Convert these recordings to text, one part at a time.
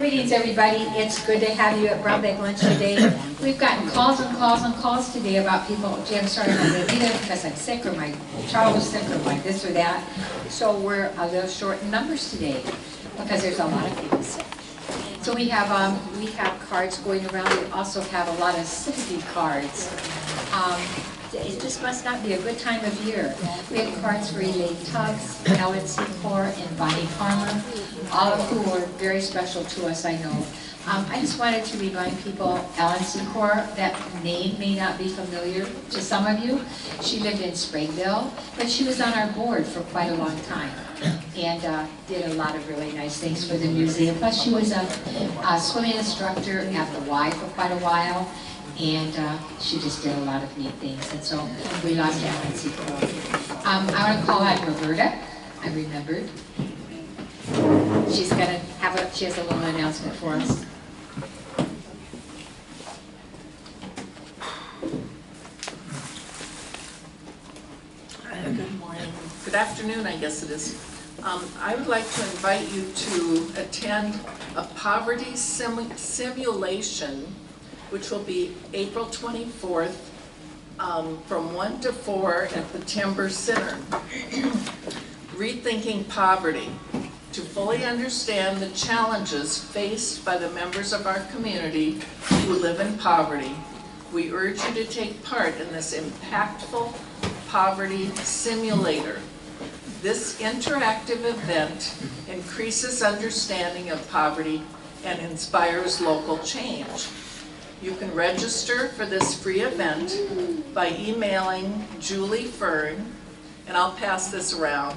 Greetings, everybody. It's good to have you at Brown Bag Lunch today. We've gotten calls and calls and calls today about people, gee, I'm sorry, I'm not going to be there because I'm sick, or my child was sick, or like this or that. So we're a little short in numbers today because there's a lot of people sick. So we have cards going around. We also have a lot of sympathy cards. It just must not be a good time of year. We have cards for Elaine Tubbs, Ellen Secor, and Bonnie Farmer, all of who are very special to us, I know. I just wanted to remind people, Ellen Secor, that name may not be familiar to some of you. She lived in Springville, but she was on our board for quite a long time and did a lot of really nice things for the museum. Plus, she was a swimming instructor at the Y for quite a while. And she just did a lot of neat things, and so we lost Ellen Secor. I want to call out Roberta. I remembered. She's gonna have she has a little announcement for us. Good morning. Good afternoon, I guess it is. I would like to invite you to attend a poverty simulation, which will be April 24th from 1 to 4 at the Timber Center. Rethinking Poverty. To fully understand the challenges faced by the members of our community who live in poverty, we urge you to take part in this impactful poverty simulator. This interactive event increases understanding of poverty and inspires local change. You can register for this free event by emailing Julie Fern, and I'll pass this around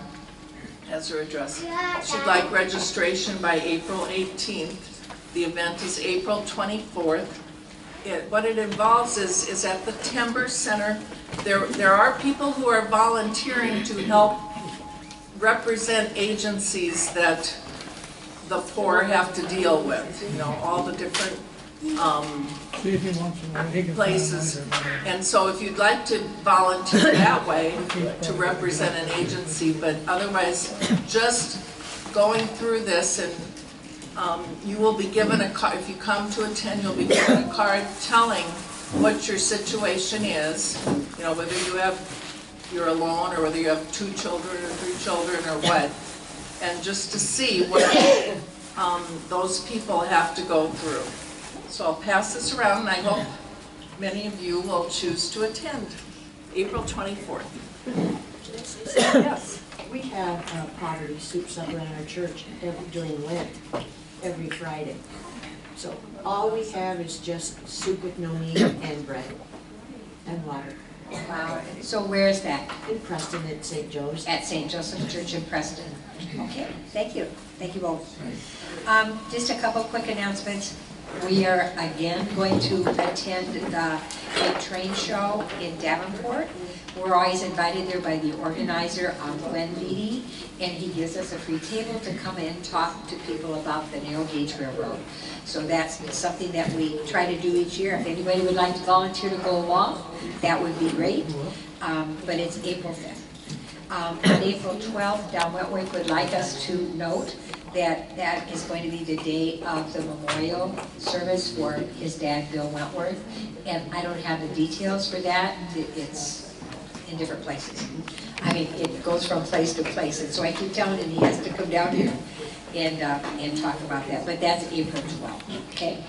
as her address. She'd like registration by April 18th. The event is April 24th. What it involves is at the Timber Center, there are people who are volunteering to help represent agencies that the poor have to deal with, you know, all the different places. And so if you'd like to volunteer that way to represent an agency, but otherwise just going through this, and you will be given a card. If you come to attend, you'll be given a card telling what your situation is, you know, whether you're alone, or whether you have 2 children or 3 children or what, and just to see what those people have to go through. So I'll pass this around, and I hope many of you will choose to attend April 24th. Yes. We have poverty soups up around our church during Lent, every Friday. So all we have is just soup with no meat and bread and water. Wow. So where is that? In Preston at St. Joe's. At St. Joseph's Church in Preston. Okay, thank you. Thank you both. Just a couple quick announcements. We are again going to attend the big train show in Davenport. We're always invited there by the organizer, Glenn Beatty, and he gives us a free table to come in and talk to people about the narrow gauge railroad. So that's something that we try to do each year. If anybody would like to volunteer to go along, that would be great. But it's April 5th. On April 12th, Don Wentworth would like us to note that that is going to be the day of the memorial service for his dad, Bill Wentworth. And I don't have the details for that. It's in different places. I mean, it goes from place to place. And so I keep telling him he has to come down here and talk about that. But that's April 12th, okay?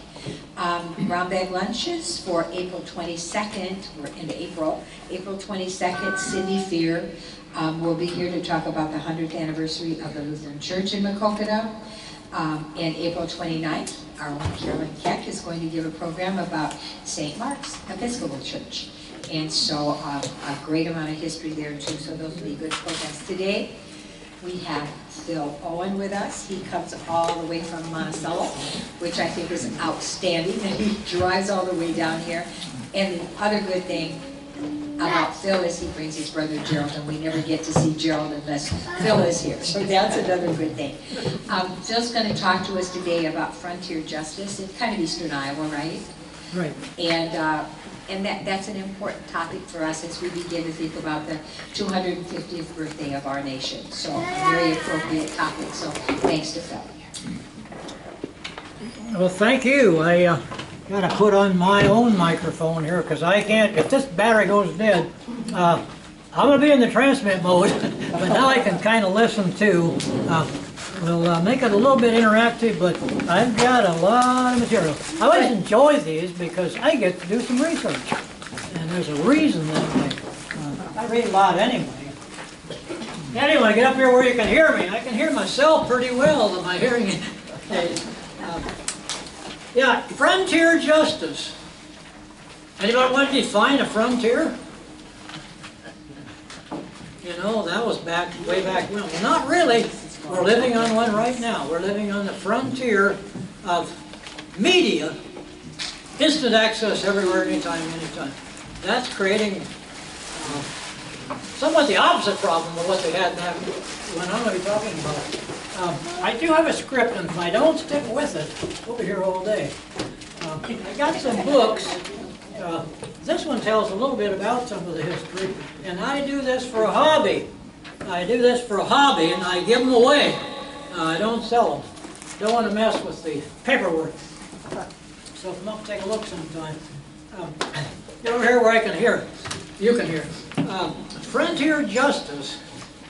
Brown Bag Lunches for April 22nd. We're into April. April 22nd, Cindy Fear will be here to talk about the 100th anniversary of the Lutheran Church in Macokota. And April 29th, our own Carolyn Keck is going to give a program about St. Mark's Episcopal Church. And so a great amount of history there too, so those will be good programs. Today, we have Phil Owen with us. He comes all the way from Monticello, which I think is outstanding, and he drives all the way down here. And the other good thing about Phil is he brings his brother Gerald, and we never get to see Gerald unless Phil is here, so that's another good thing. Phil's going to talk to us today about frontier justice. It's kind of Eastern Iowa, right? Right. And that's an important topic for us as we begin to think about the 250th birthday of our nation. So a very appropriate topic, so thanks to Phil. Well, thank you. I gotta put on my own microphone here because I can't, if this battery goes dead, I'm gonna be in the transmit mode, but now I can kind of listen too. We'll make it a little bit interactive, but I've got a lot of material. I always enjoy these because I get to do some research. And there's a reason that I read a lot anyway. Anyway, get up here where you can hear me. I can hear myself pretty well with my hearing aids. Yeah, frontier justice. Anybody want to define a frontier? You know, that was way back when. Well, not really. We're living on one right now. We're living on the frontier of media, instant access everywhere, anytime, anytime. That's creating somewhat the opposite problem of what they had back when I'm going to be talking about. I do have a script, and if I don't stick with it, we'll be here all day. I got some books. This one tells a little bit about some of the history, and I do this for a hobby. I do this for a hobby, and I give them away. I don't sell them. Don't want to mess with the paperwork. So come up and take a look sometime. Get over here where I can hear. You can hear. Frontier justice.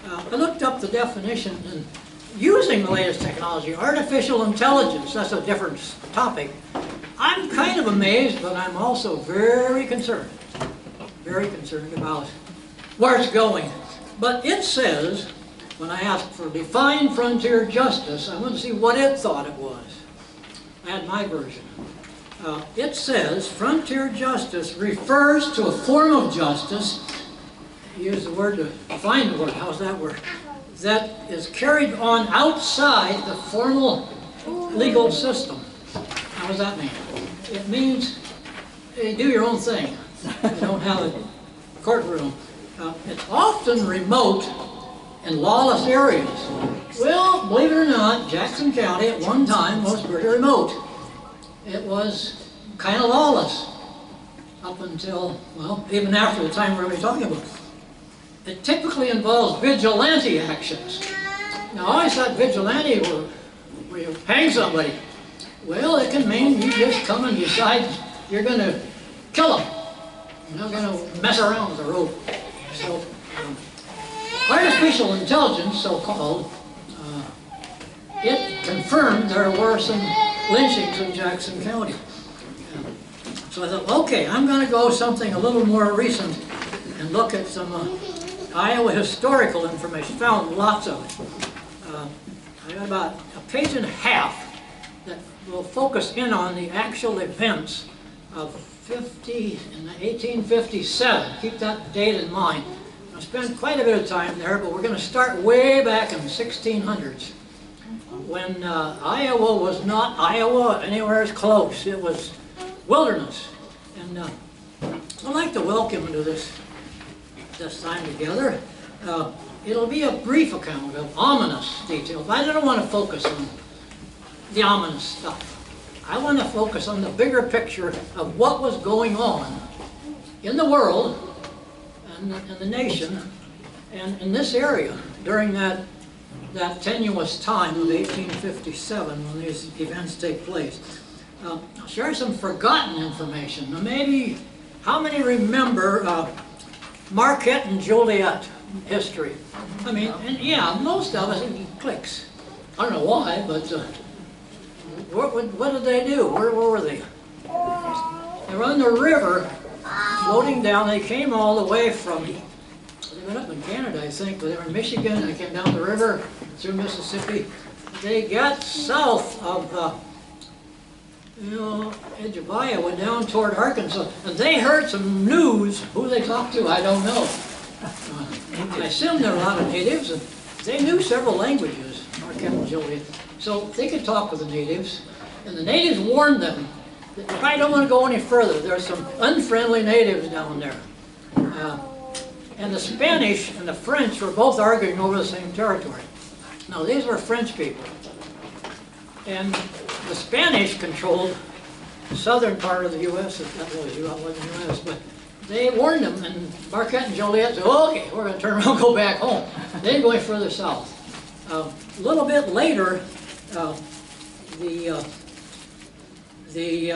I looked up the definition, and using the latest technology, artificial intelligence, that's a different topic. I'm kind of amazed, but I'm also very concerned about where it's going. But it says, when I asked for define frontier justice, I wanted to see what it thought it was. I had my version. It says frontier justice refers to a form of justice, use the word to define the word, how's that word? That is carried on outside the formal legal system. How does that mean? It means you do your own thing. You don't have a courtroom. It's often remote and lawless areas. Well, believe it or not, Jackson County at one time was pretty remote. It was kind of lawless up until, well, even after the time we're going to be talking about. It typically involves vigilante actions. Now, I always thought vigilante were where you hang somebody. Well, it can mean you just come and decide you're going to kill them. You're not going to mess around with the rope. So, artificial intelligence, so-called, it confirmed there were some lynchings in Jackson County. So I thought, okay, I'm going to go something a little more recent and look at some Iowa historical information. Found lots of it. I got about a page and a half that will focus in on the actual events of 1857. Keep that date in mind. I spent quite a bit of time there, but we're going to start way back in the 1600s when Iowa was not Iowa anywhere as close. It was wilderness. And I'd like to welcome you to this time together. It'll be a brief account of ominous details. I don't want to focus on the ominous stuff. I want to focus on the bigger picture of what was going on in the world and the nation and in this area during that tenuous time of 1857 when these events take place. I'll share some forgotten information. Now maybe, how many remember Marquette and Joliet history? I mean, and yeah, most of us, it clicks. I don't know why, but what did they do? Where were they? They were on the river, floating down. They came all the way from, they went up in Canada, I think, but they were in Michigan. They came down the river through Mississippi. They got south of, edge of Iowa, down toward Arkansas, and they heard some news. Who they talked to, I don't know. I assume there are a lot of natives, and they knew several languages, Marquette and Joliet. So they could talk with the natives, and the natives warned them that you probably don't want to go any further. There's some unfriendly natives down there. And the Spanish and the French were both arguing over the same territory. Now, these were French people. And the Spanish controlled the southern part of the U.S. That was the U.S., but they warned them, and Marquette and Joliet said, oh, okay, we're going to turn around and go back home. They didn't go any further south. A little bit later, the the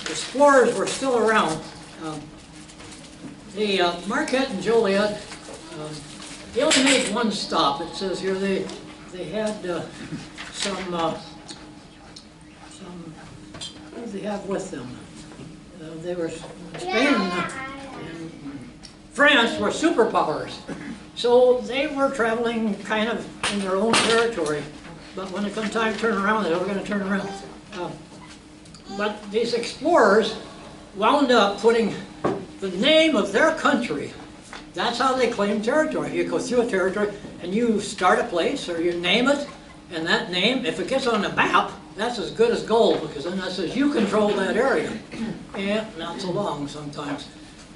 explorers were still around. The Marquette and Joliet, they only made one stop. It says here they had some, what did they have with them? They were, Spain and France were superpowers. So they were traveling kind of in their own territory. But when it come time to turn around, they were going to turn around. But these explorers wound up putting the name of their country. That's how they claim territory. You go through a territory and you start a place or you name it, and that name, if it gets on the map, that's as good as gold, because then that says you control that area. And not so long sometimes.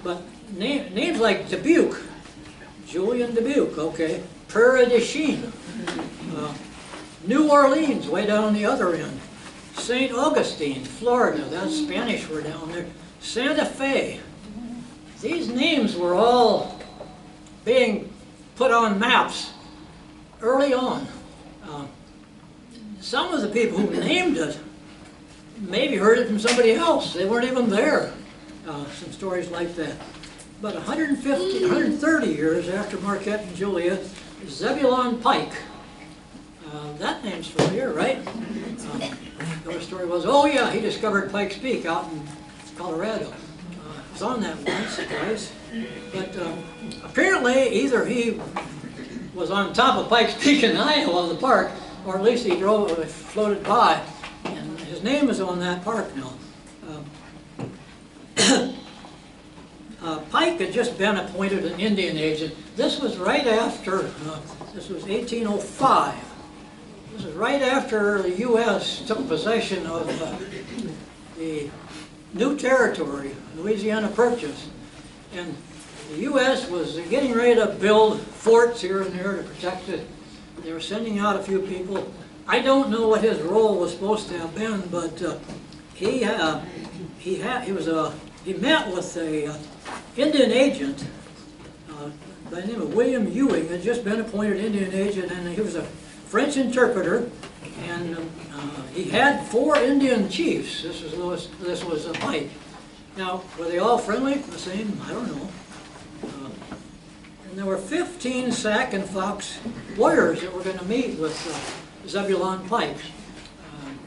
But names like Dubuque, Julian Dubuque, okay, Prairie de Chine, New Orleans, way down the other end, St. Augustine, Florida, that's Spanish were down there, Santa Fe. These names were all being put on maps early on. Some of the people who named it maybe heard it from somebody else. They weren't even there. Some stories like that. But 130 years after Marquette and Joliet, Zebulon Pike. That name's familiar, right? The other story was, oh yeah, he discovered Pike's Peak out in Colorado. I was on that once or twice. But apparently either he was on top of Pike's Peak in Iowa, the park, or at least he floated by. And his name is on that park now. Pike had just been appointed an Indian agent. This was right after, this was 1805. This was right after the U.S. took possession of the new territory, Louisiana Purchase. And the U.S. was getting ready to build forts here and there to protect it. They were sending out a few people. I don't know what his role was supposed to have been, but he met with a Indian agent by the name of William Ewing. Had just been appointed Indian agent, and he was a French interpreter. And he had 4 Indian chiefs. This was a Pike. Now, were they all friendly? The same? I don't know. And there were 15 Sac and Fox warriors that were going to meet with Zebulon Pike.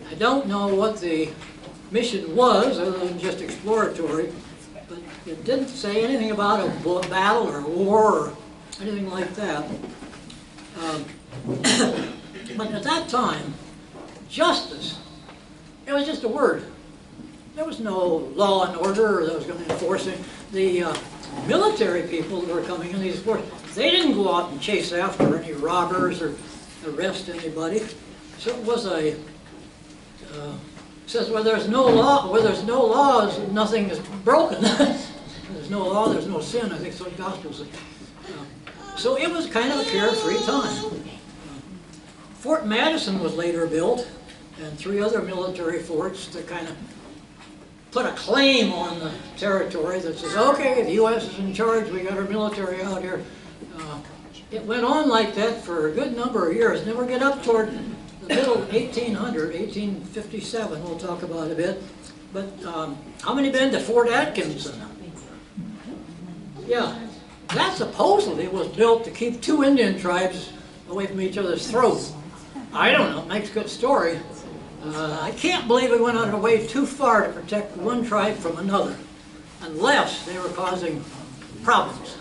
I don't know what the mission was, other than just exploratory, but it didn't say anything about a battle or war or anything like that. But at that time, justice, it was just a word. There was no law and order that was going to enforce it. The military people that were coming in these forces, they didn't go out and chase after any robbers or arrest anybody. So it was a says where there's no law, where there's no laws, nothing is broken. There's no law, there's no sin. I think so the gospel says. So it was kind of a carefree time. Fort Madison was later built, and 3 other military forts to kind of put a claim on the territory that says, okay, the U.S. is in charge, we got our military out here. It went on like that for a good number of years. Never get up toward the middle 1857, we'll talk about a bit. But how many been to Fort Atkinson? Yeah, that supposedly was built to keep 2 Indian tribes away from each other's throats. I don't know, it makes a good story. I can't believe we went on our way too far to protect one tribe from another, unless they were causing problems,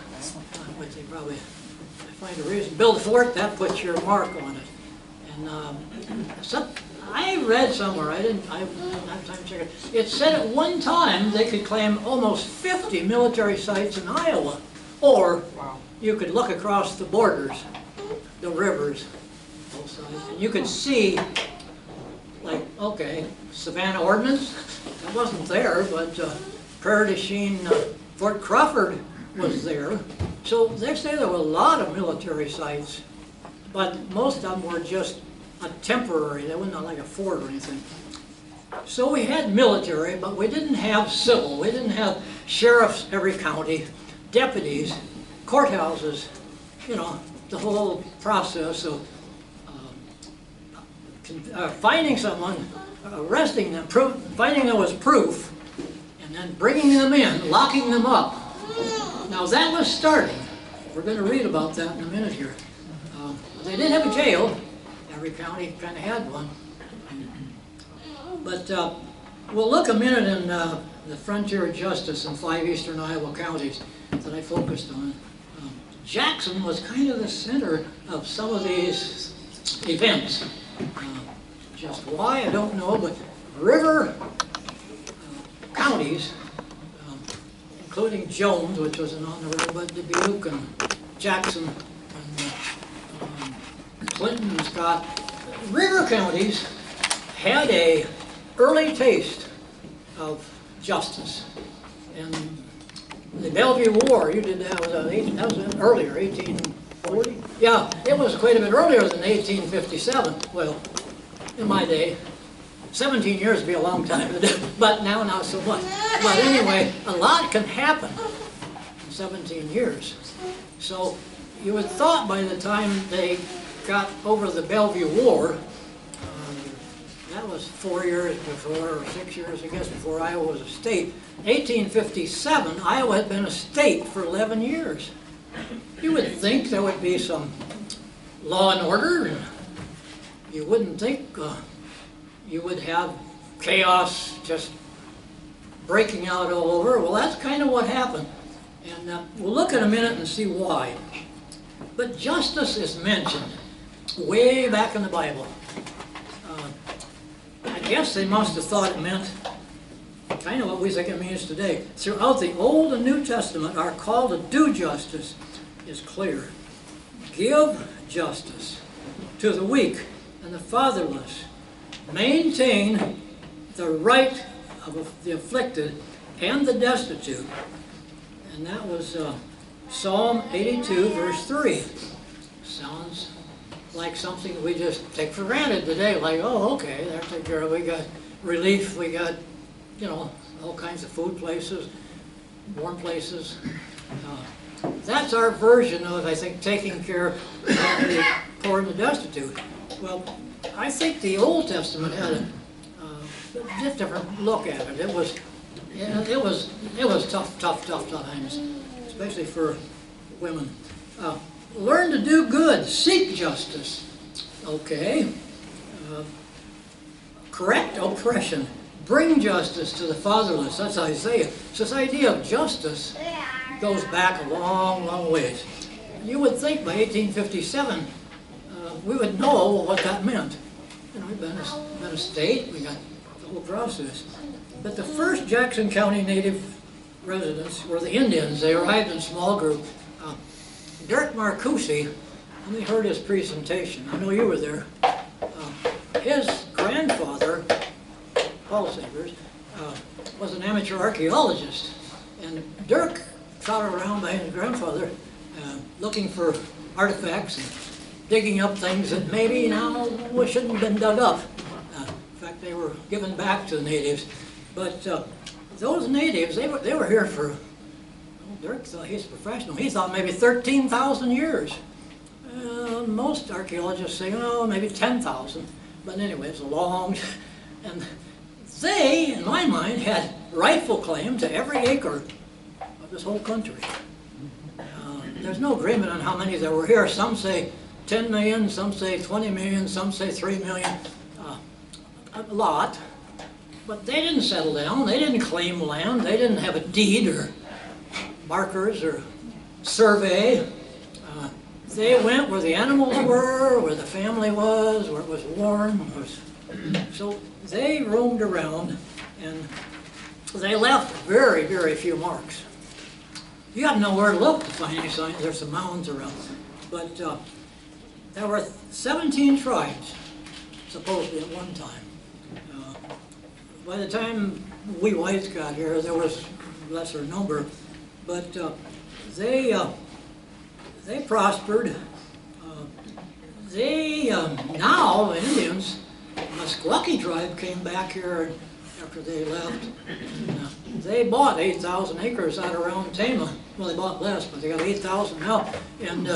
which they probably find a reason. Build a fort, that puts your mark on it. And I read somewhere, I didn't have time to check it. It said at one time they could claim almost 50 military sites in Iowa, or you could look across the borders, the rivers, both sides, and you could see, like, okay, Savannah Ordnance, that wasn't there, but Prairie de Chine, Fort Crawford was there. So they say there were a lot of military sites, but most of them were just a temporary, they weren't like a fort or anything. So we had military, but we didn't have civil. We didn't have sheriffs every county, deputies, courthouses, you know, the whole process of finding someone arresting them, finding there was proof, and then bringing them in, locking them up. Now that was starting. We're going to read about that in a minute here. They did have a jail. Every county kind of had one. But we'll look a minute in the frontier of justice in 5 eastern Iowa counties that I focused on. Jackson was kind of the center of some of these events. Just why, I don't know, but river counties, including Jones, which wasn't on the river, but Dubuque and Jackson and Clinton and Scott, river counties had a early taste of justice. And the Bellevue War, you did that, that was earlier, 1840? Yeah, it was quite a bit earlier than 1857. Well, in my day, 17 years would be a long time, but now not so much. But anyway, a lot can happen in 17 years. So you would thought by the time they got over the Bellevue War, that was 4 years before, or 6 years, I guess, before Iowa was a state. 1857, Iowa had been a state for 11 years. You would think there would be some law and order, and you wouldn't think you would have chaos just breaking out all over. Well, that's kind of what happened. And we'll look in a minute and see why. But justice is mentioned way back in the Bible. I guess they must have thought it meant kind of what we think it means today. Throughout the Old and New Testament, our call to do justice is clear. Give justice to the weak and the fatherless. Maintain the right of the afflicted and the destitute. And that was Psalm 82, verse 3. Sounds like something we just take for granted today, like, oh, okay, they're taken care of. We got relief, we got, you know, all kinds of food places, warm places. That's our version of, I think, taking care of the poor and the destitute. Well, I think the Old Testament had a different look at it. It was tough times, especially for women. Learn to do good, seek justice. Okay. Correct oppression, bring justice to the fatherless. That's Isaiah. So this idea of justice goes back a long, long ways. You would think by 1857 we would know what that meant. You know, we've been a state, we got the whole process. But the first Jackson County native residents were the Indians. They arrived in small groups. Dirk Marcucci, let me heard his presentation. I know you were there. His grandfather, Paul Savers, was an amateur archaeologist. And Dirk trotted around by his grandfather looking for artifacts and digging up things that maybe now shouldn't have been dug up. In fact, they were given back to the natives. But those natives, they were here for, Dirk thought he's a professional. He thought maybe 13,000 years. Most archaeologists say, oh, maybe 10,000. But anyway, it's a long, and they, in my mind, had rightful claim to every acre of this whole country. There's no agreement on how many there were here. Some say 10 million, some say 20 million, some say 3 million. A lot. But they didn't settle down. They didn't claim land. They didn't have a deed or markers or survey. They went where the animals were, where the family was, where it was warm. So they roamed around, and they left very, very few marks. You got to know where to look to find any signs. There's some mounds around. But there were 17 tribes, supposedly at one time. By the time we whites got here, there was a lesser number. But they prospered. Now, the Indians, the Meskwaki tribe came back here after they left. They bought 8,000 acres out around Tama. Well, they bought less, but they got 8,000 now. And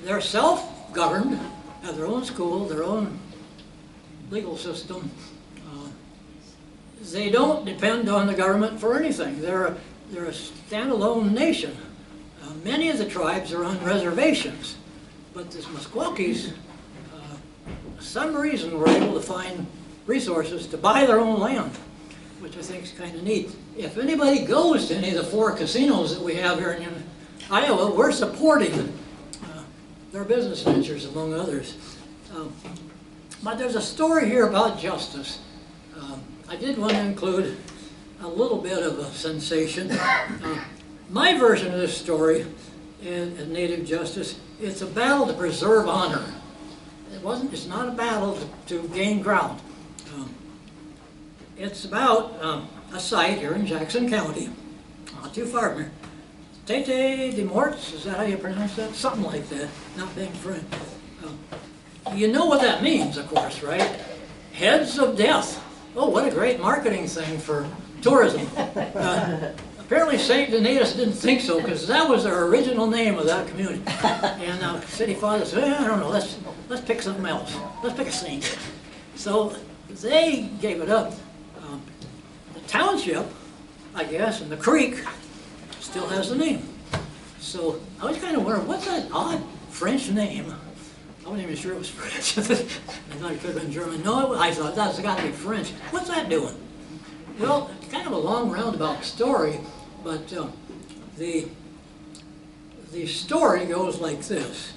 they're self-governed, have their own school, their own legal system. they don't depend on the government for anything. They're a standalone nation. Many of the tribes are on reservations, but the Meskwakis, for some reason, were able to find resources to buy their own land, which I think is kind of neat. If anybody goes to any of the 4 casinos that we have here in Iowa, we're supporting their business ventures, among others. But there's a story here about justice. I did want to include a little bit of a sensation. My version of this story in Native justice, it's a battle to preserve honor. It's not a battle to gain ground. It's about a site here in Jackson County, not too far from here. Tete de Morts, is that how you pronounce that? Something like that, not being French. You know what that means, of course, right? Heads of death. Oh, what a great marketing thing for tourism. Apparently St. Donatus didn't think so, because that was their original name of that community. And city father said, I don't know, let's pick something else. Let's pick a saint. So they gave it up. The township, I guess, and the creek still has the name. So I was kind of wondering, what's that odd French name? I wasn't even sure it was French. I thought it could have been German. No, I thought that's got to be French. What's that doing? Well, it's kind of a long roundabout story, but the story goes like this.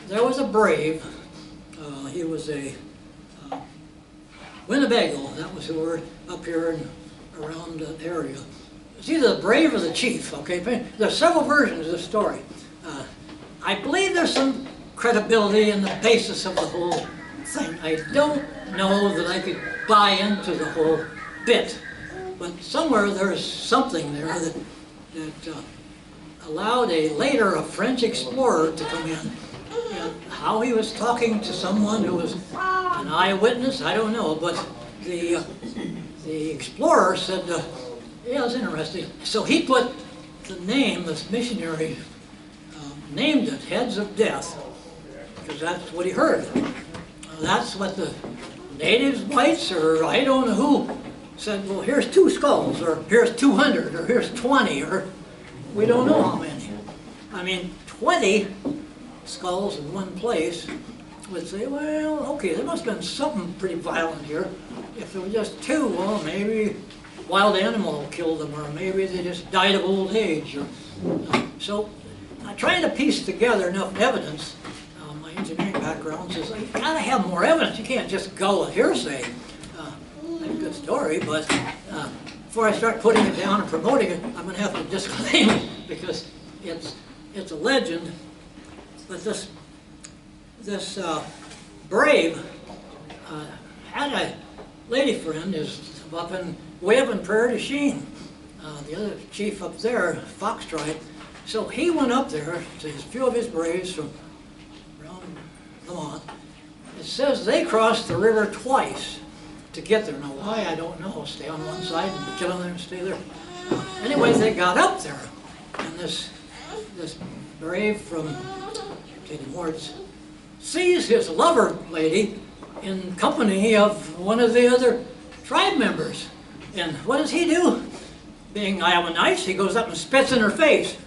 There was a brave. He was a Winnebago. That was who were up here and around that area. It's either the brave or the chief, okay? There's several versions of the story. I believe there's some credibility in the basis of the whole thing. I don't know that I could buy into the whole bit, but somewhere there's something there that allowed a French explorer to come in. And how he was talking to someone who was an eyewitness, I don't know, but the explorer said, yeah, it was interesting. So he put the name, this missionary named it Heads of Death, because that's what he heard. That's what the natives, whites, or I don't know who, said, well, here's 2 skulls, or here's 200, or here's 20, or we don't know how many. I mean, 20 skulls in one place would say, well, okay, there must have been something pretty violent here. If there were just 2, well, maybe wild animal killed them, or maybe they just died of old age. So I'm trying to piece together enough evidence. My engineering background says, you've got to have more evidence. You can't just go with hearsay. That's a good story, but before I start putting it down and promoting it, I'm going to have to disclaim it, because it's a legend. But this brave had a lady friend who's way up in Prairie du Chien, the other chief up there, Fox tribe. So he went up there to a few of his braves from around Lamont. It says they crossed the river twice to get there. Now why, I don't know. Stay on one side and get on there and stay there. Anyway, they got up there, and this brave from Tete Morts sees his lover lady in company of one of the other tribe members. And what does he do? Being Iowa nice, he goes up and spits in her face.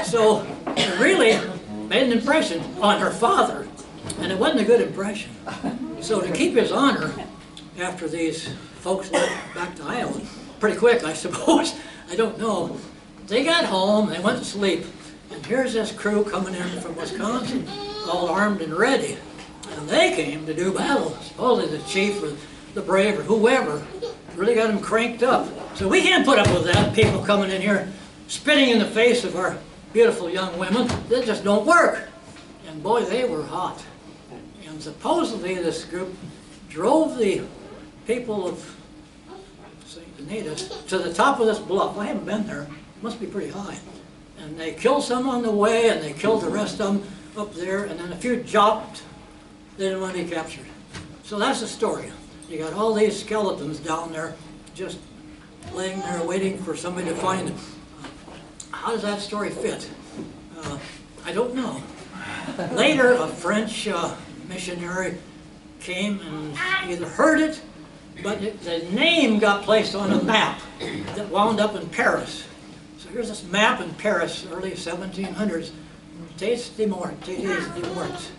So it really made an impression on her father, and it wasn't a good impression. So to keep his honor, after these folks left back to Iowa, pretty quick I suppose, I don't know, they got home, they went to sleep, and here's this crew coming in from Wisconsin, all armed and ready. And they came to do battle. Supposedly the chief or the brave or whoever really got them cranked up. So we can't put up with that, people coming in here spitting in the face of our beautiful young women. That just don't work. And boy, they were hot. And supposedly this group drove the people of St. Donatus to the top of this bluff. I haven't been there. It must be pretty high. And they killed some on the way, and they killed the rest of them up there, and then a few dropped. They didn't want to be captured. So that's the story. You got all these skeletons down there just laying there waiting for somebody to find them. How does that story fit? I don't know. Later, a French missionary came and either heard it but the name got placed on a map that wound up in Paris. So here's this map in Paris, early 1700s, Tête de Mort, Tête de Mort.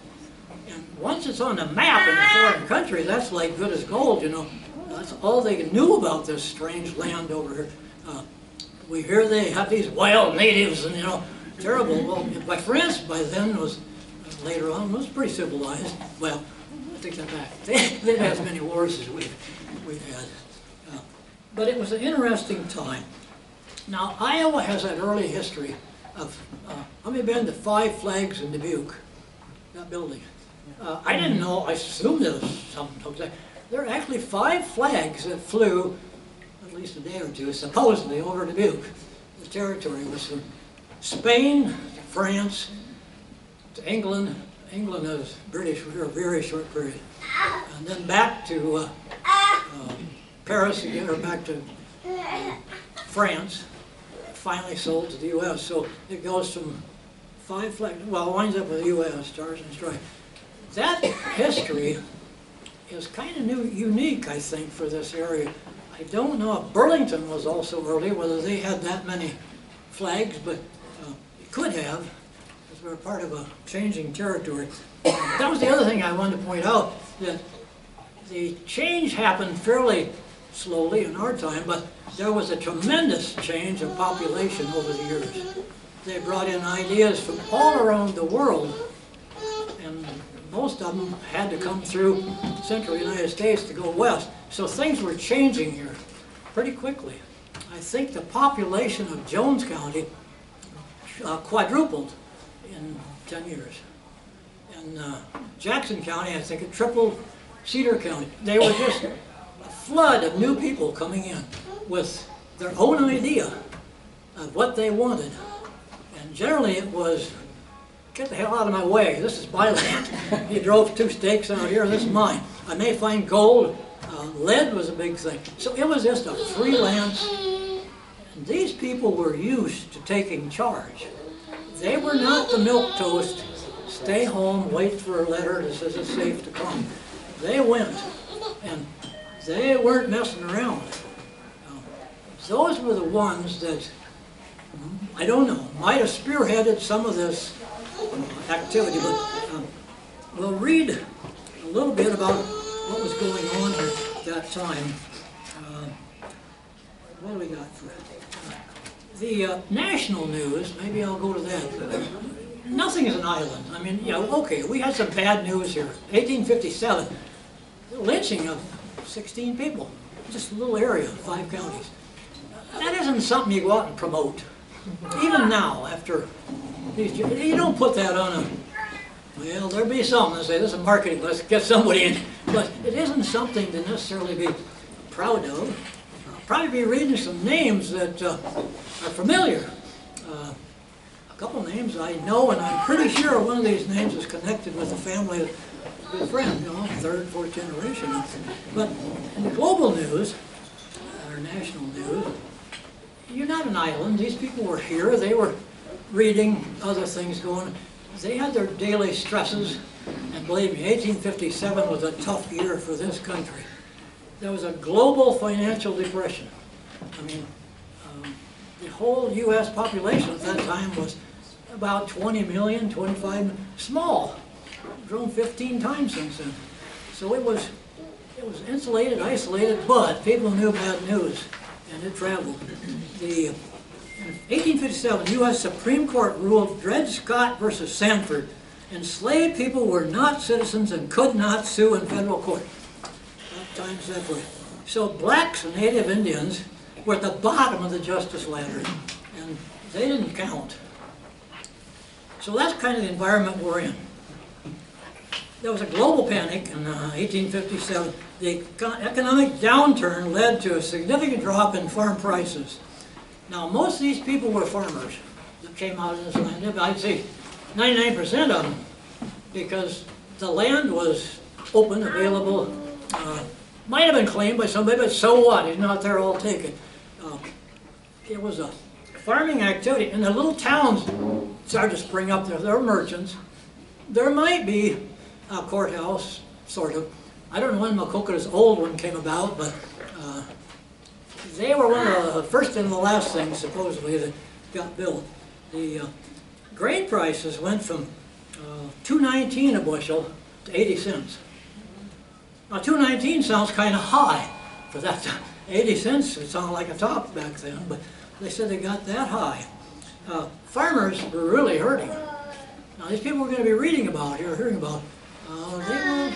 And once it's on the map in a foreign country, that's like good as gold, you know. That's all they knew about this strange land over here. We hear they have these wild natives and, you know, terrible. Well, by France by then was, later on, was pretty civilized. Well, I take that back. They didn't have as many wars as we've had. But it was an interesting time. Now, Iowa has that early history of, how many been to Five Flags in Dubuque, that building? I didn't know, I assumed there was something. There are actually 5 flags that flew, at least a day or two, supposedly over Dubuque. The territory was from Spain to France to England. England was British for a very short period. And then back to Paris again, or back to France, finally sold to the U.S. So it goes from 5 flags, well, it winds up with the U.S., Stars and Stripes. That history is kind of unique, I think, for this area. I don't know if Burlington was also early, whether they had that many flags, but it could have, because we're part of a changing territory. That was the other thing I wanted to point out, that the change happened fairly slowly in our time, but there was a tremendous change of population over the years. They brought in ideas from all around the world, and most of them had to come through central United States to go west. So things were changing here pretty quickly. I think the population of Jones County quadrupled in 10 years. And Jackson County, I think it tripled. Cedar County. They were just a flood of new people coming in with their own idea of what they wanted. And generally it was, get the hell out of my way, this is my land. You drove 2 stakes out here, this is mine. I may find gold, lead was a big thing. So it was just a freelance, and these people were used to taking charge. They were not the milquetoast, stay home, wait for a letter that says it's safe to come. They went, and they weren't messing around. Those were the ones that, I don't know, might have spearheaded some of this activity, but we'll read a little bit about what was going on at that time. What do we got for it? The national news, maybe I'll go to that. Nothing is an island. I mean, yeah, okay, we had some bad news here. 1857, the lynching of 16 people, just a little area, 5 counties. That isn't something you go out and promote. Even now, after these years, you don't put that on a, well, there'll be something to say, this is marketing, let's get somebody in. But it isn't something to necessarily be proud of. Probably be reading some names that are familiar. A couple names I know, and I'm pretty sure one of these names is connected with a family, with a friend, you know, 3rd, 4th generation. But in the global news, or national news, you're not an island. These people were here. They were reading other things going. They had their daily stresses, and believe me, 1857 was a tough year for this country. There was a global financial depression. I mean, the whole U.S. population at that time was about 20 million, 25 million, small. Grown 15 times since then. So it was insulated, isolated, but people knew bad news, and it traveled. In 1857, the U.S. Supreme Court ruled Dred Scott versus Sanford. Enslaved people were not citizens and could not sue in federal court. That time's that way. So blacks and Native Indians were at the bottom of the justice ladder, and they didn't count. So that's kind of the environment we're in. There was a global panic in 1857. The economic downturn led to a significant drop in farm prices. Now, most of these people were farmers that came out of this land. I'd say 99% of them, because the land was open, available. Might have been claimed by somebody, but so what? He's not there, I'll take it. It was a farming activity, and the little towns started to spring up there. There were merchants. There might be a courthouse, sort of, I don't know when Maquoketa's old one came about, but they were one of the first and the last things, supposedly, that got built. The grain prices went from $2.19 a bushel to 80 cents. Now, $2.19 sounds kind of high for that. 80 cents, it sounded like a top back then, but they said they got that high. Farmers were really hurting. Now, these people we're going to be reading about here, hearing about, they were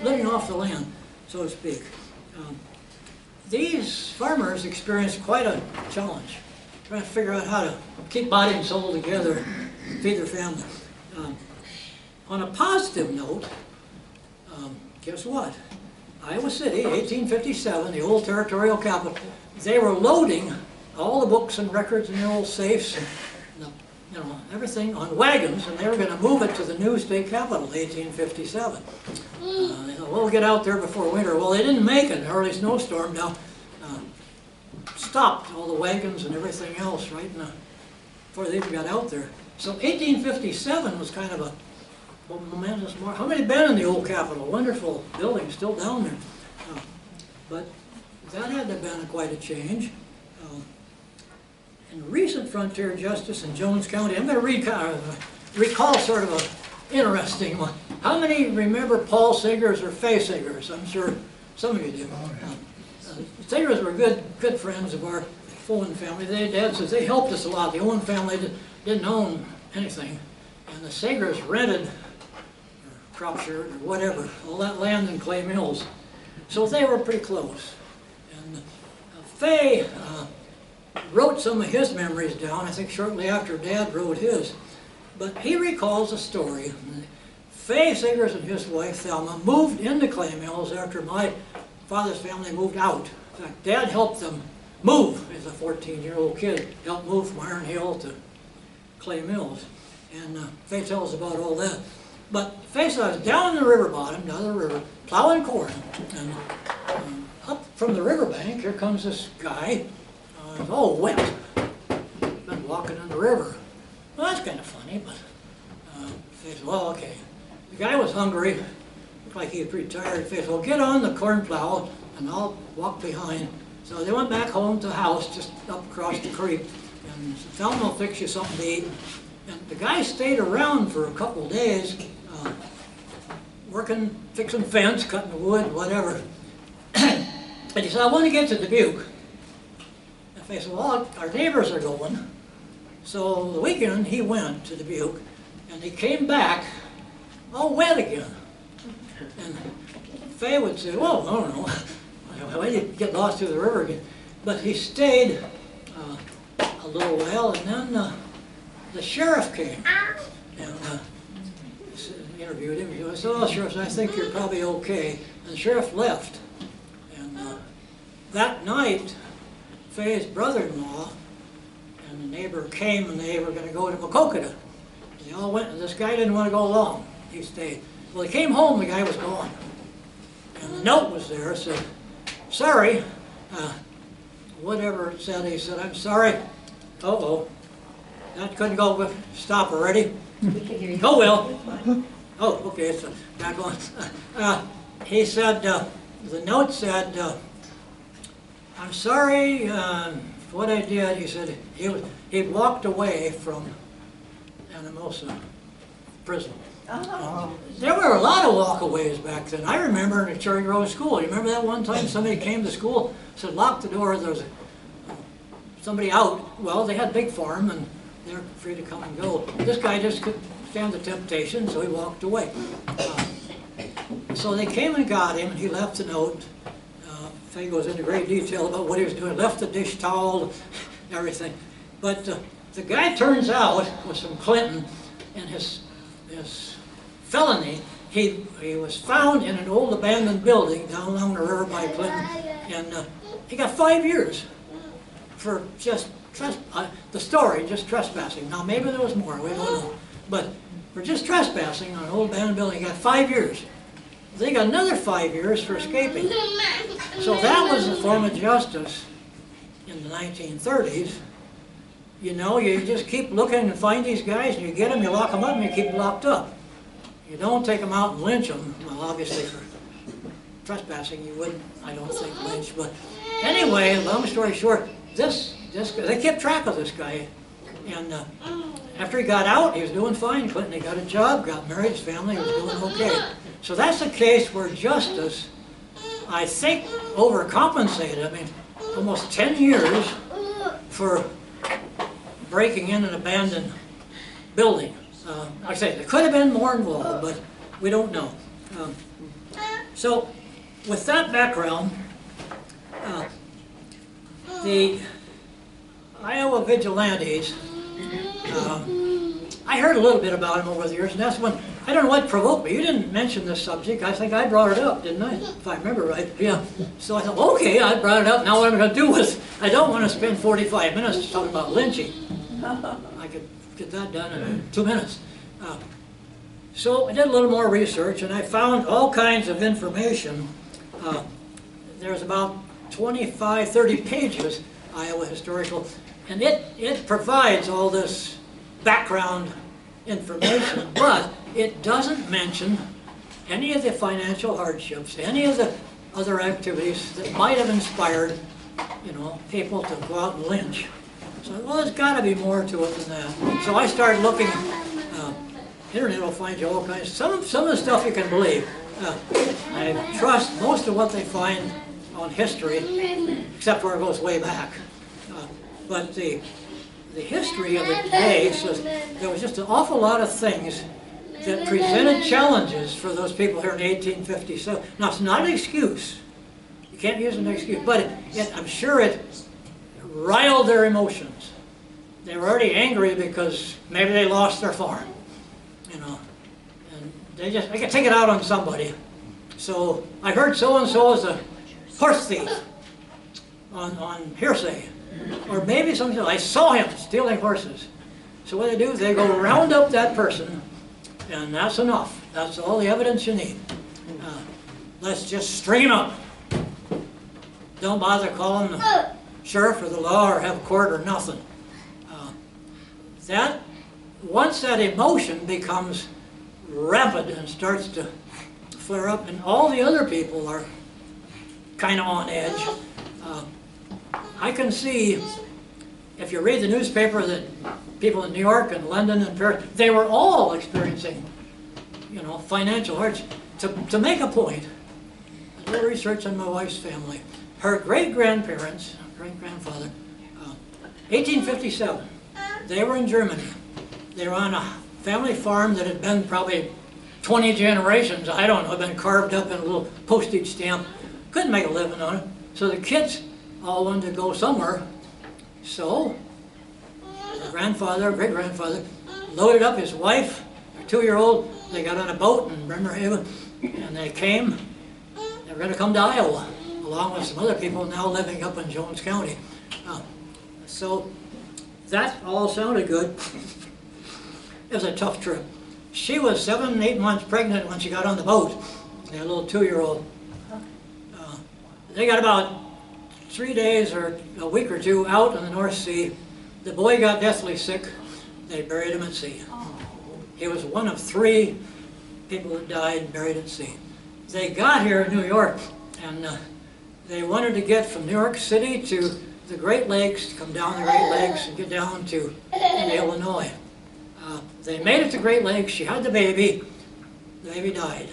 living off the land, so to speak. These farmers experienced quite a challenge, trying to figure out how to keep body and soul together, feed their family. On a positive note, guess what? Iowa City, 1857, the old territorial capital, they were loading all the books and records in their old safes and everything on wagons, and they were going to move it to the new state capital, 1857. They thought, well, we'll get out there before winter. Well, they didn't make it. An early snowstorm now stopped all the wagons and everything else right before they even got out there. So 1857 was kind of a momentous mark. How many been in the old capitol? Wonderful building, still down there. But that had to have been quite a change. In recent frontier justice in Jones County, I'm going to recall sort of an interesting one. How many remember Paul Sagers or Fay Sagers? I'm sure some of you do. Sagers were good friends of our Owen family. Dad says they helped us a lot. The Owen family didn't own anything, and the Sagers rented Cropshire or whatever, all that land in Clay Mills. So they were pretty close. And Fay wrote some of his memories down, I think shortly after Dad wrote his. But he recalls a story. Fay Sagers and his wife, Thelma, moved into Clay Mills after my father's family moved out. In fact, Dad helped them move as a 14-year-old kid, helped move from Iron Hill to Clay Mills. And Fay tells about all that. But Fay said, I was down in the river bottom, down the river, plowing corn. And up from the riverbank, here comes this guy, all wet, been walking in the river. Well, that's kind of funny, but Fay said, well, okay. The guy was hungry, looked like he was pretty tired. Fay said, well, get on the corn plow, and I'll walk behind. So they went back home to the house just up across the creek, and said, Thelma will fix you something to eat. And the guy stayed around for a couple of days, working, fixing fence, cutting wood, whatever. And he said, I want to get to Dubuque. And Fay said, well, our neighbors are going. So the weekend he went to Dubuque, and he came back all wet again. And Fay would say, well, I don't know, why did he get lost through the river again? But he stayed a little while, and then the sheriff came and interviewed him. He said, oh, Sheriff, I think you're probably okay. And the sheriff left. And that night, Fay's brother-in-law and the neighbor came, and they were going to go to Maquoketa. They all went, and this guy didn't want to go along. He stayed. Well, he came home, the guy was gone. And the note was there, it said, sorry, whatever it said, he said, I'm sorry. Uh-oh. That couldn't go, stop already. We can hear you. Oh, well. Oh, okay, so back on. He said, the note said, I'm sorry what I did. He said he walked away from Anamosa prison. Oh. There were a lot of walkaways back then. I remember in a Cherry Grove school. You remember that one time somebody came to school, said lock the door, there was somebody out. Well, they had a big farm and they were free to come and go. This guy just couldn't stand the temptation, so he walked away. So they came and got him, and he left the note. Fay goes into great detail about what he was doing, left the dish towel, everything. But the guy turns out was from Clinton, and his felony, he was found in an old abandoned building down along the river by Clinton, and he got 5 years for just the story, just trespassing. Now maybe there was more, we don't know. But for just trespassing on an old abandoned building, he got 5 years. They got another 5 years for escaping. So that was a form of justice in the 1930s. You know, you just keep looking and find these guys, and you get them, you lock them up, and you keep them locked up. You don't take them out and lynch them, well, obviously for trespassing, you wouldn't, I don't think, lynch. But anyway, long story short, this they kept track of this guy, and after he got out, he was doing fine. Clinton, he got a job, got married, his family was doing okay. So that's a case where justice, I think, overcompensated. I mean, almost 10 years for breaking in an abandoned building. Like I say, there could have been more involved, but we don't know. So, with that background, the Iowa Vigilantes, I heard a little bit about them over the years, and that's when, I don't know what provoked me. You didn't mention this subject. I think I brought it up, didn't I? If I remember right. Yeah. So I thought, okay, I brought it up. Now what am I going to do with it? I don't want to spend 45 minutes talking about lynching. I could get that done in 2 minutes. So I did a little more research, and I found all kinds of information. There's about 25, 30 pages, Iowa Historical, and it provides all this background information, but it doesn't mention any of the financial hardships, any of the other activities that might have inspired, you know, people to go out and lynch. So, well, there's got to be more to it than that. So I started looking. Internet will find you all kinds. Some of the stuff you can believe. I trust most of what they find on history, except where it goes way back. But the history of the day says there was just an awful lot of things that presented challenges for those people here in 1857. Now, it's not an excuse. You can't use an excuse, but I'm sure it riled their emotions. They were already angry because maybe they lost their farm, you know, and they could take it out on somebody. So I heard so-and-so is a horse thief on hearsay. Or maybe somebody said, I saw him stealing horses. So what they do is they go round up that person, and that's enough. That's all the evidence you need. Let's just string him up. Don't bother calling the sheriff or the law or have court or nothing. Once that emotion becomes rapid and starts to flare up, and all the other people are kind of on edge, I can see, if you read the newspaper, that people in New York and London and Paris, they were all experiencing, you know, financial hardship. To make a point, a little research on my wife's family. Her great-grandparents, great-grandfather, 1857, they were in Germany. They were on a family farm that had been probably 20 generations, I don't know, been carved up in a little postage stamp. Couldn't make a living on it. So the kids all wanted to go somewhere. So their grandfather, great-grandfather, loaded up his wife, their 2-year-old. They got on a boat in Bremerhaven, and they came. They were going to come to Iowa, along with some other people now living up in Jones County. So that all sounded good. It was a tough trip. She was 7, 8 months pregnant when she got on the boat. They had a little 2-year-old. They got about 3 days or a week or 2 out in the North Sea. The boy got deathly sick. They buried him at sea. He was one of 3 people that died buried at sea. They got here in New York, and they wanted to get from New York City to the Great Lakes, to come down the Great Lakes and get down to Illinois. They made it to Great Lakes. She had the baby. The baby died,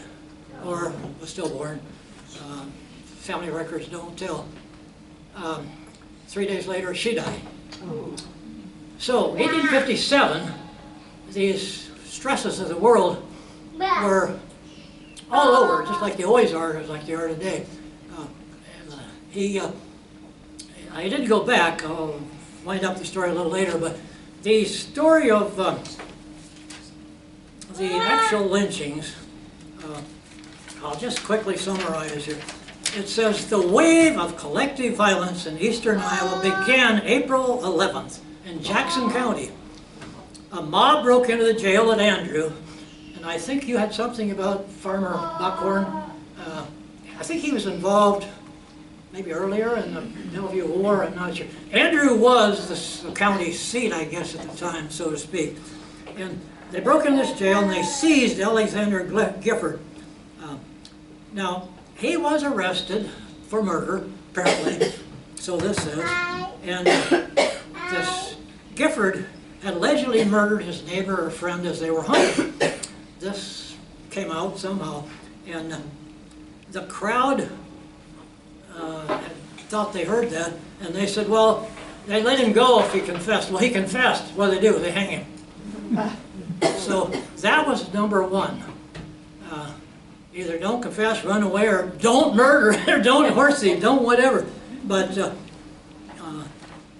or was stillborn. Family records don't tell. 3 days later, she died. So, 1857, these stresses of the world were all over, just like they always are, just like they are today. I didn't go back. I'll wind up the story a little later, but the story of the actual lynchings, I'll just quickly summarize here. It says, the wave of collective violence in eastern Iowa began April 11th in Jackson County. A mob broke into the jail at Andrew, and I think you had something about Farmer Buckhorn. I think he was involved maybe earlier in the Bellevue War, I'm not sure. Andrew was the county seat, I guess, at the time, so to speak. And they broke into this jail and they seized Alexander Gifford. Now, he was arrested for murder, apparently, so this says. And this Gifford had allegedly murdered his neighbor or friend as they were hunting. This came out somehow, and the crowd thought they heard that, and they said, well, they let him go if he confessed. Well, he confessed. What do they do? They hang him. So that was number one. Either don't confess, run away, or don't murder, or don't horse thief, don't whatever. But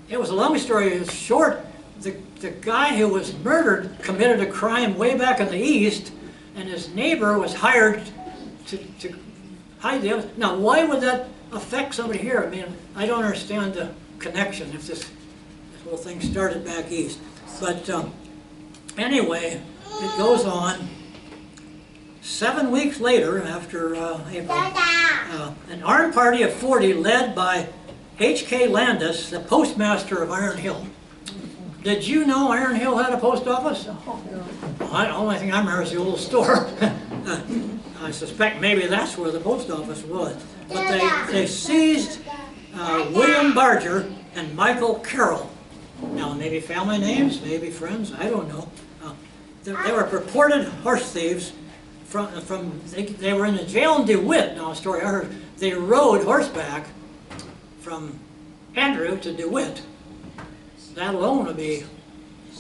it was a long story short. The guy who was murdered committed a crime way back in the East, and his neighbor was hired to hide the evidence. Now, why would that affect somebody here? I mean, I don't understand the connection if this whole thing started back east. But anyway, it goes on. 7 weeks later, after April, an armed party of 40 led by H.K. Landis, the postmaster of Iron Hill. Did you know Iron Hill had a post office? The only thing I remember is the old store. I suspect maybe that's where the post office was. But they seized William Barger and Michael Carroll. Now, maybe family names, maybe friends, I don't know. They were purported horse thieves. They were in a jail in DeWitt. Now, a story I heard. They rode horseback from Andrew to DeWitt. That alone would be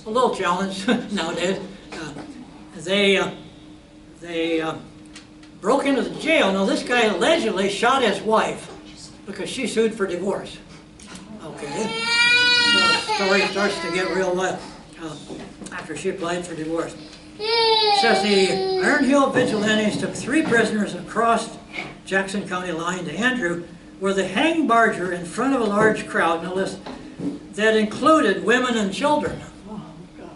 a little challenge nowadays. They broke into the jail. Now, this guy allegedly shot his wife because she sued for divorce. Okay, so the story starts to get real wild after she applied for divorce. It says the Iron Hill vigilantes took 3 prisoners and crossed Jackson County line to Andrew, where they hanged Barger in front of a large crowd, no less, that included women and children. Oh, gosh.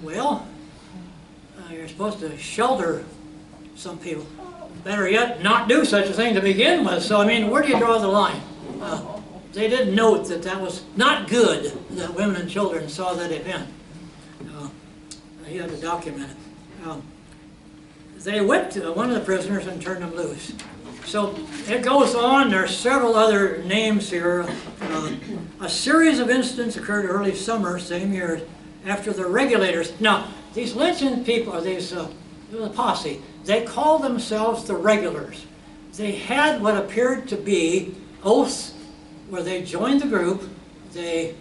Well, you're supposed to shelter some people. Better yet, not do such a thing to begin with. So, I mean, where do you draw the line? They did note that that was not good that women and children saw that event. He had to document it. They whipped one of the prisoners and turned him loose. So it goes on. There are several other names here. A series of incidents occurred early summer, same year, after the regulators. Now, these lynching people, the posse, they called themselves the regulars. They had what appeared to be oaths where they joined the group. They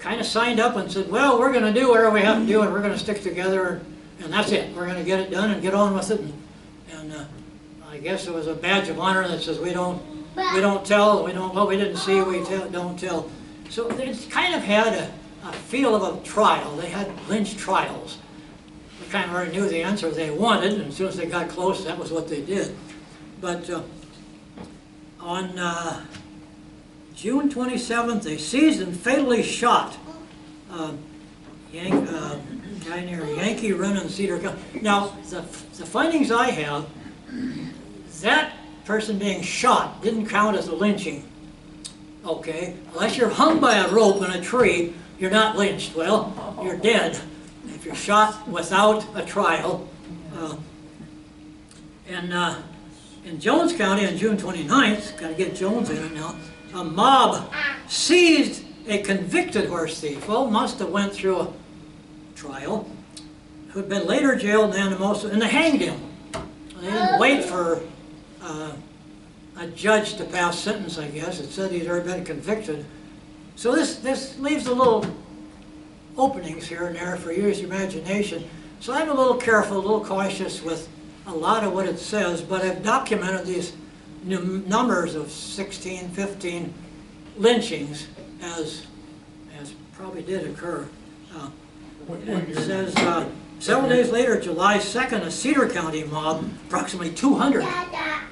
kind of signed up and said, well, we're going to do whatever we have to do, and we're going to stick together, and that's it. We're going to get it done and get on with it. And I guess it was a badge of honor that says we don't tell, what we didn't see, we don't tell. So it kind of had a feel of a trial. They had lynch trials. They kind of already knew the answer they wanted, and as soon as they got close, that was what they did. But on June 27th, they seized and fatally shot a guy near Yankee Run in Cedar County. Now, the findings I have, that person being shot didn't count as a lynching. Okay, unless you're hung by a rope in a tree, you're not lynched. Well, you're dead if you're shot without a trial. In Jones County on June 29th, got to get Jones in it now, a mob seized a convicted horse thief. Well, must have went through a trial, who had been later jailed in Anamosa, and they hanged him. They didn't wait for a judge to pass sentence, I guess. It said he'd already been convicted. So this leaves a little openings here and there for your imagination. So I'm a little careful, a little cautious with a lot of what it says, but I've documented these numbers of 16, 15 lynchings as probably did occur. And it says, several days later, July 2nd, a Cedar County mob, approximately 200,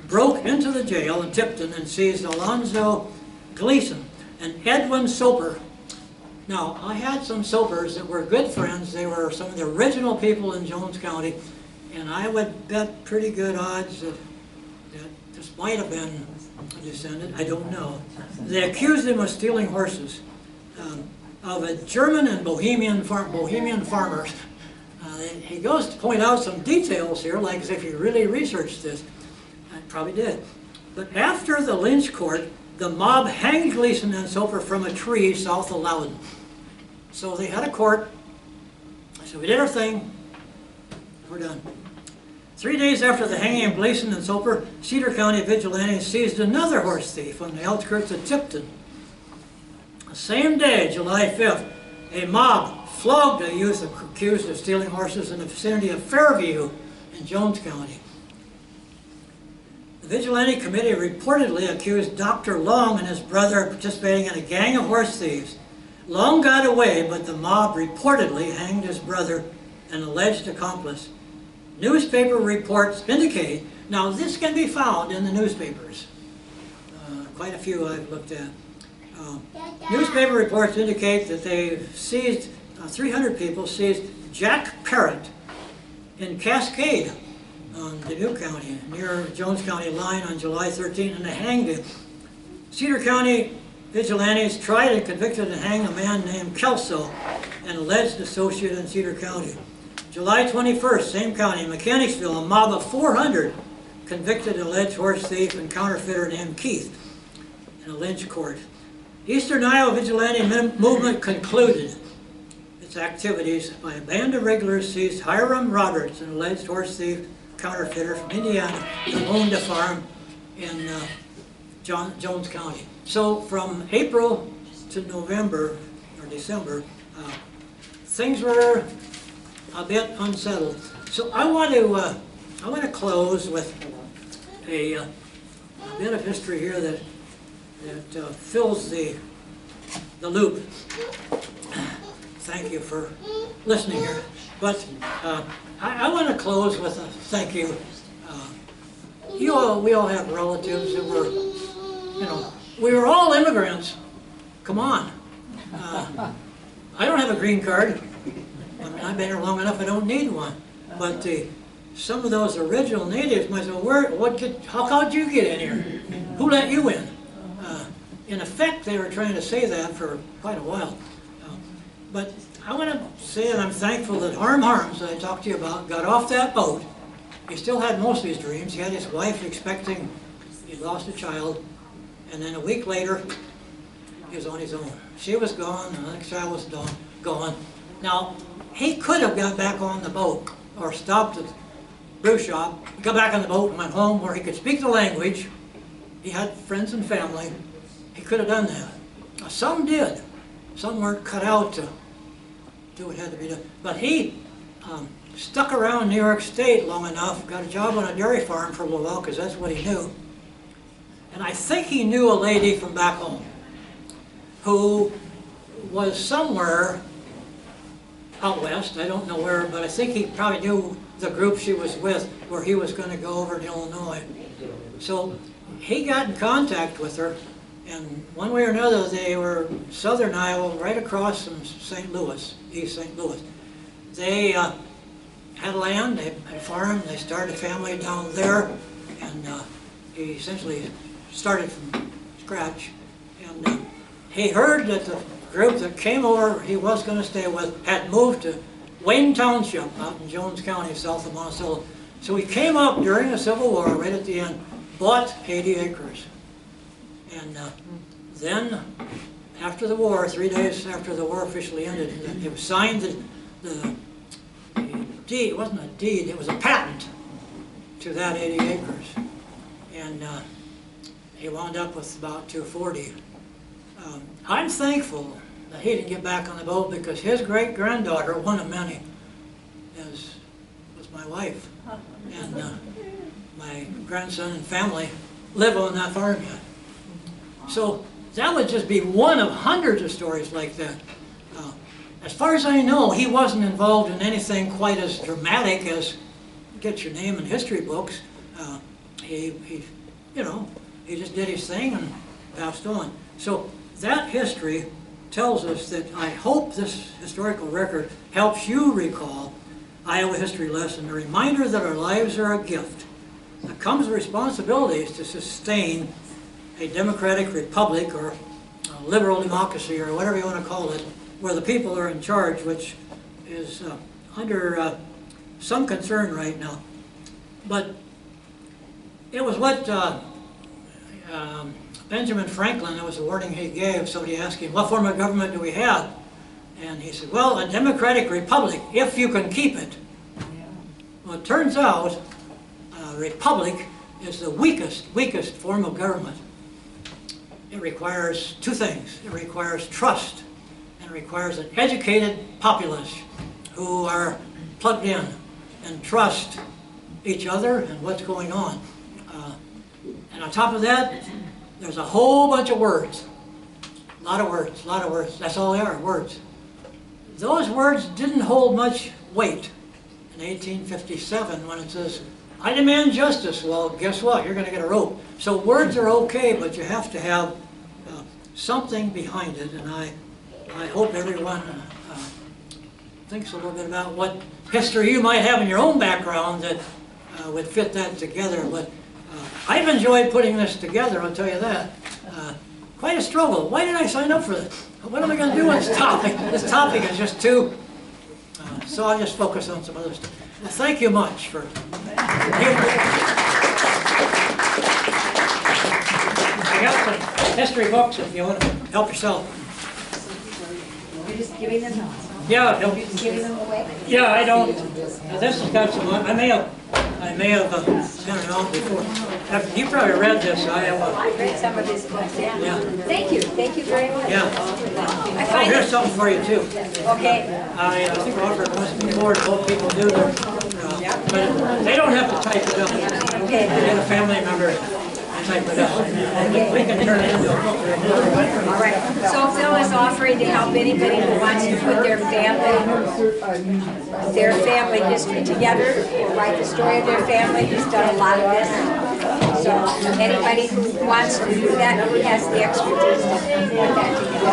broke into the jail in Tipton and seized Alonzo Gleason and Edwin Soper. Now, I had some Sopers that were good friends. They were some of the original people in Jones County, and I would bet pretty good odds that this might have been a descendant. I don't know. They accused him of stealing horses of a German and Bohemian farmers. He goes to point out some details here, like as if he really researched this. Probably did. But after the lynch court, the mob hanged Gleason and Soper from a tree south of Loudon. So they had a court. So we did our thing. We're done. 3 days after the hanging of Gleason and Soper, Cedar County vigilantes seized another horse thief on the outskirts of Tipton. The same day, July 5th, a mob flogged a youth accused of stealing horses in the vicinity of Fairview in Jones County. The vigilante committee reportedly accused Dr. Long and his brother of participating in a gang of horse thieves. Long got away, but the mob reportedly hanged his brother, an alleged accomplice. Newspaper reports indicate, now this can be found in the newspapers, quite a few I've looked at. Newspaper reports indicate that they seized, 300 people seized Jack Parrott in Cascade on Dubuque County, near Jones County line on July 13th, and they hanged him. Cedar County vigilantes tried and convicted and hanged a man named Kelso, an alleged associate in Cedar County. July 21st, same county, Mechanicsville, a mob of 400 convicted an alleged horse thief and counterfeiter named Keith in a lynch court. Eastern Iowa vigilante movement concluded its activities by a band of regulars seized Hiram Roberts, an alleged horse thief counterfeiter from Indiana, who owned a farm in Jones County. So from April to November or December, things were a bit unsettled. So I want to close with a bit of history here that fills the loop. Thank you for listening here. But I want to close with a thank you. We all have relatives that were, we were all immigrants. Come on. I don't have a green card. I mean, I've been here long enough, I don't need one. But some of those original natives might say, how did you get in here? Who let you in? In effect, they were trying to say that for quite a while. But I want to say that I'm thankful that Harm Harms, that I talked to you about, got off that boat. He still had most of his dreams. He had his wife expecting, he'd lost a child, and then a week later, he was on his own. She was gone, and the next child was gone. Now, he could have got back on the boat, or stopped at the brew shop, got back on the boat and went home where he could speak the language. He had friends and family. He could have done that. Now, some did. Some weren't cut out to do what had to be done. But he stuck around New York State long enough, got a job on a dairy farm for a little while, because that's what he knew. And I think he knew a lady from back home who was somewhere out west, I don't know where, but I think he probably knew the group she was with, where he was going to go over to Illinois. So he got in contact with her, and one way or another they were southern Iowa, right across from St. Louis, East St. Louis. They had land, they had a farm, they started a family down there, and he essentially started from scratch. And he heard that the group that came over he was going to stay with had moved to Wayne Township out in Jones County, south of Monticello. So he came up during the Civil War, right at the end, bought 80 acres. And then, after the war, 3 days after the war officially ended, it was signed the deed. It wasn't a deed, it was a patent to that 80 acres. And he wound up with about 240. I'm thankful that he didn't get back on the boat, because his great-granddaughter, one of many, was my wife. And my grandson and family live on that farm yet. So that would just be one of hundreds of stories like that. As far as I know, he wasn't involved in anything quite as dramatic as get your name in history books. He just did his thing and passed on. So that history tells us that I hope this historical record helps you recall Iowa history lesson, a reminder that our lives are a gift. That comes with responsibilities to sustain a democratic republic, or a liberal democracy, or whatever you want to call it, where the people are in charge, which is under some concern right now. But it was what Benjamin Franklin, that was the warning he gave. Somebody asked him, what form of government do we have? And he said, well, a democratic republic, if you can keep it. Well, it turns out a republic is the weakest form of government. It requires two things. It requires trust, and it requires an educated populace who are plugged in and trust each other and what's going on. And on top of that, there's a whole bunch of words. A lot of words. That's all they are, words. Those words didn't hold much weight in 1857 when it says, I demand justice. Well, guess what? You're going to get a rope. So words are okay, but you have to have something behind it. And I hope everyone thinks a little bit about what history you might have in your own background that would fit that together. But I've enjoyed putting this together, I'll tell you that. Quite a struggle. Why did I sign up for this? What am I going to do on this topic? This topic is just too... so I'll just focus on some other stuff. Well, thank you much for... I got some history books if you want to help yourself. You're just giving them out. Yeah, You're just giving them away? yeah, I don't. This has got some. I may have sent it out before. You probably read this. I have. I read some of his books, yeah. Yeah. Thank you very much. Yeah. I Oh, find here's it, something for you too. okay, I think Robert was before to help people do their. But they don't have to type it up. okay. They get a family member and type it up. We can turn it into a book. All right, so Phil is offering to help anybody who wants to put their family history together, or write the story of their family. He's done a lot of this. So anybody who wants to do that, he has the expertise to put that together.